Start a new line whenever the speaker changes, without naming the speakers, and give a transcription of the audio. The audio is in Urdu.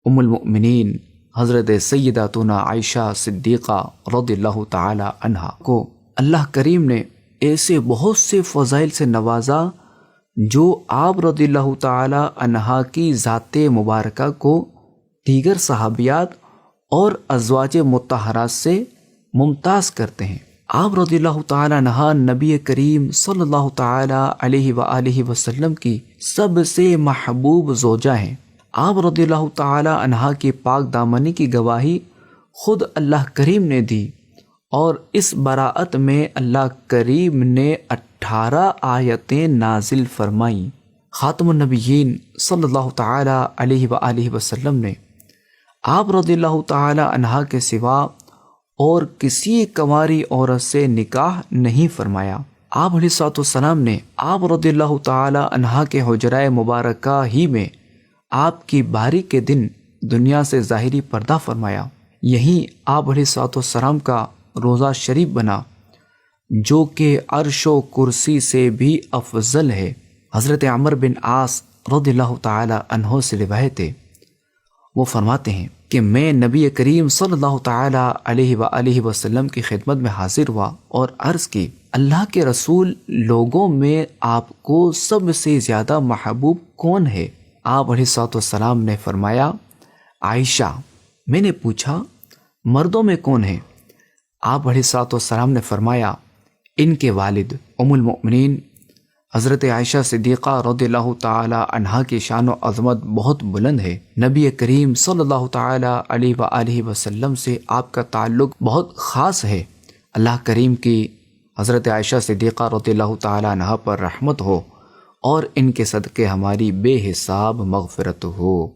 ام المؤمنین حضرت سیداتنا عائشہ صدیقہ رضی اللہ تعالی عنہا کو اللہ کریم نے ایسے بہت سے فضائل سے نوازا جو آپ رضی اللہ تعالی عنہا کی ذات مبارکہ کو دیگر صحابیات اور ازواج مطہرات سے ممتاز کرتے ہیں۔ آپ رضی اللہ تعالی عنہا نبی کریم صلی اللہ تعالی علیہ وآلہ وسلم کی سب سے محبوب زوجہ ہیں۔ آپ رضی اللہ تعالی عنہا کی پاک دامنی کی گواہی خود اللہ کریم نے دی، اور اس براءت میں اللہ کریم نے 18 آیتیں نازل فرمائیں۔ خاتم النبیین صلی اللہ تعالی علیہ وآلہ وسلم نے آپ رضی اللہ تعالی عنہا کے سوا اور کسی کنواری عورت سے نکاح نہیں فرمایا۔ آپ علیہ الصلوۃ والسلام نے آپ رضی اللہ تعالی عنہا کے حجرہ مبارکہ ہی میں آپ کی باری کے دن دنیا سے ظاہری پردہ فرمایا۔ یہیں آپ علیہ الصلوۃ والسلام کا روضہ شریف بنا جو کہ عرش و کرسی سے بھی افضل ہے۔ حضرت عمر بن عاص رضی اللہ تعالی عنہ سے روایت ہے، وہ فرماتے ہیں کہ میں نبی کریم صلی اللہ تعالی علیہ وآلہ وسلم کی خدمت میں حاضر ہوا اور عرض کی، اللہ کے رسول، لوگوں میں آپ کو سب سے زیادہ محبوب کون ہے؟ آپ علیہ الصلوۃ والسلام نے فرمایا، عائشہ۔ میں نے پوچھا، مردوں میں کون ہے؟ آپ علیہ الصلوۃ والسلام نے فرمایا، ان کے والد۔ ام المؤمنین حضرت عائشہ صدیقہ رضی اللہ تعالی عنہا کی شان و عظمت بہت بلند ہے۔ نبی کریم صلی اللہ تعالی علیہ وآلہ وسلم سے آپ کا تعلق بہت خاص ہے۔ اللہ کریم کی حضرت عائشہ صدیقہ رضی اللہ تعالی عنہا پر رحمت ہو اور ان کے صدقے ہماری بے حساب مغفرت ہو۔